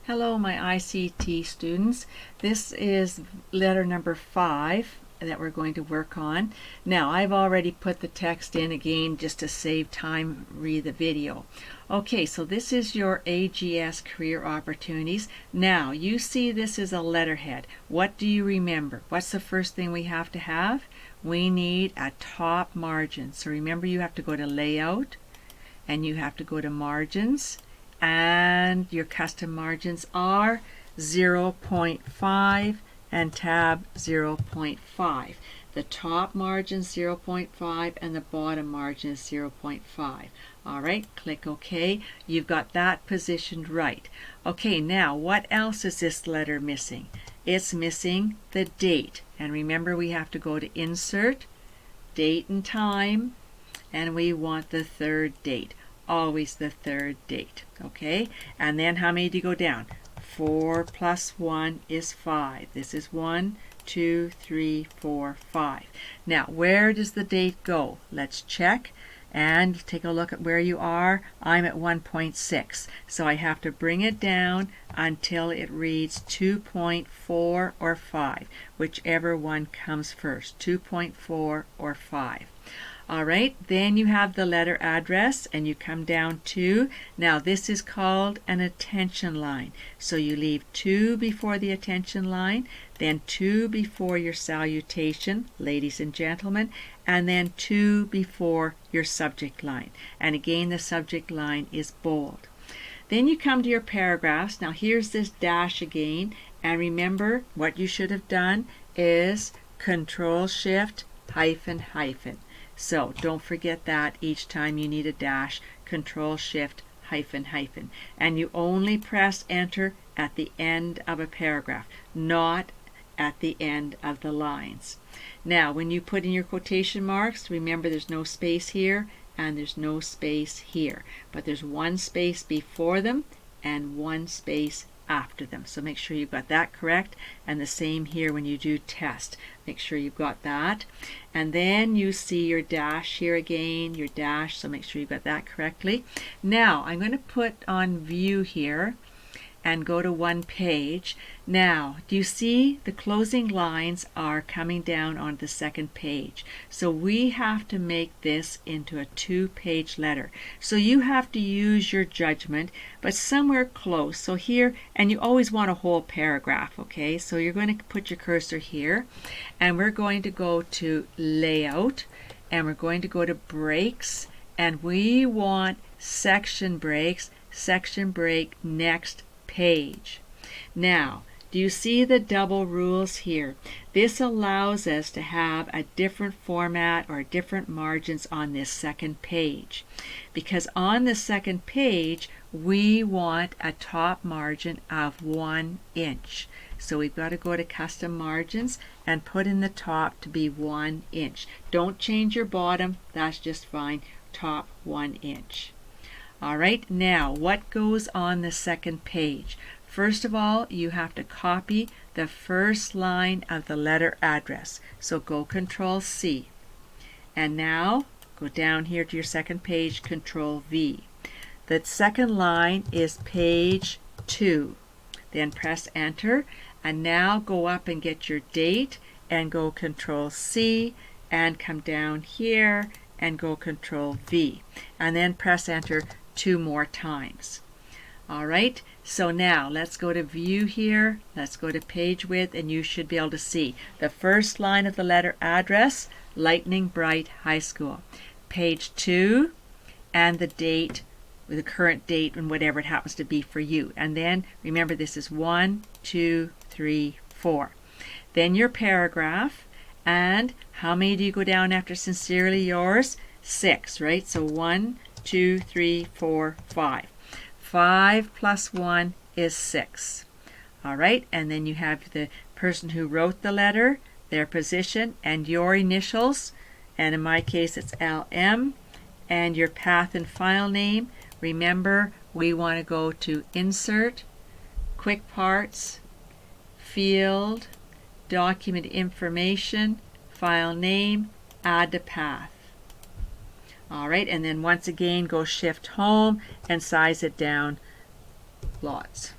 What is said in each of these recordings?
Hello, my ICT students. This is letter number 5 that we're going to work on. Now, I've already put the text in again just to save time, read the video. Okay, so this is your AGS career opportunities. Now, you see this is a letterhead. What do you remember? What's the first thing we have to have? We need a top margin. So remember, you have to go to Layout and you have to go to Margins, and your custom margins are 0.5 and tab 0.5. The top margin is 0.5 and the bottom margin is 0.5. Alright, click OK. You've got that positioned right. Okay, now what else is this letter missing? It's missing the date. And remember, we have to go to Insert, Date and Time, and we want the third date. Always the third date. Okay, and then how many do you go down? 4 plus 1 is 5. This is 1, 2, 3, 4, 5. Now, where does the date go? Let's check and take a look at where you are. I'm at 1.6, so I have to bring it down until it reads 2.4 or 5, whichever one comes first, 2.4 or 5. Alright, then you have the letter address and you come down to, now this is called an attention line. So you leave 2 before the attention line, then 2 before your salutation, ladies and gentlemen, and then 2 before your subject line. And again, the subject line is bold. Then you come to your paragraphs. Now here's this dash again, and remember what you should have done is Control-Shift hyphen hyphen. So don't forget that each time you need a dash, Control-Shift hyphen hyphen. And you only press Enter at the end of a paragraph, not at the end of the lines. Now, when you put in your quotation marks, remember there's no space here and there's no space here. But there's one space before them and one space after them. So make sure you've got that correct, and the same here when you do test. Make sure you've got that. And then you see your dash here again, your dash, so make sure you've got that correctly. Now I'm going to put on view here and go to one page. Now, do you see the closing lines are coming down on the second page? So we have to make this into a 2-page letter. So you have to use your judgment, but somewhere close. So here, and you always want a whole paragraph, okay? So you're going to put your cursor here, and we're going to go to Layout, and we're going to go to Breaks, and we want section breaks, section break next page. Now, do you see the double rules here? This allows us to have a different format or different margins on this second page, because on the second page we want a top margin of 1 inch. So we've got to go to Custom Margins and put in the top to be 1 inch. Don't change your bottom, that's just fine. Top 1 inch. Alright, now what goes on the second page? First of all, you have to copy the first line of the letter address. So go Control C. And now go down here to your second page, Control V. The second line is page 2. Then press Enter, and now go up and get your date and go Control C and come down here and go Control V. And then press Enter 2 more times. Alright, so now let's go to view here, let's go to page width, and you should be able to see the first line of the letter address, Lightning Bright High School. Page 2 and the date, with the current date and whatever it happens to be for you. And then remember, this is 1, 2, 3, 4. Then your paragraph, and how many do you go down after Sincerely Yours? 6, right? So 1, 2, 3, 4, 5. 5 plus 1 is 6. Alright, and then you have the person who wrote the letter, their position, and your initials, and in my case it's LM, and your path and file name. Remember, we want to go to Insert, Quick Parts, Field, Document Information, File Name, Add to Path. Alright, and then once again go Shift Home and size it down lots.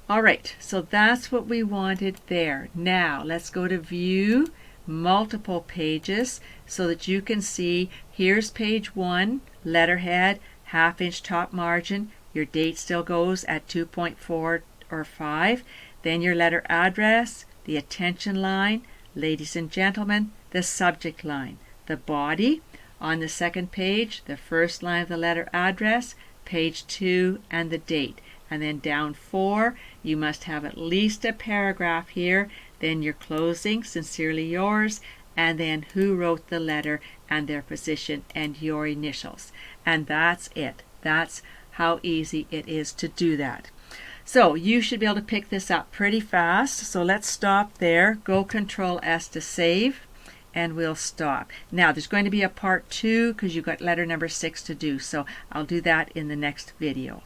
All right, so that's what we wanted there. Now let's go to view multiple pages so that you can see here's page 1, letterhead, 1/2 inch top margin. Your date still goes at 2.4 or 5. Then your letter address, the attention line, ladies and gentlemen, the subject line, the body. On the second page, the first line of the letter address, page 2, and the date. And then down 4, you must have at least a paragraph here, then your closing, sincerely yours, and then who wrote the letter and their position and your initials. And that's it. That's how easy it is to do that. So you should be able to pick this up pretty fast. So let's stop there. Go Control S to save, and we'll stop. Now there's going to be a part 2 because you've got letter number 6 to do. So I'll do that in the next video.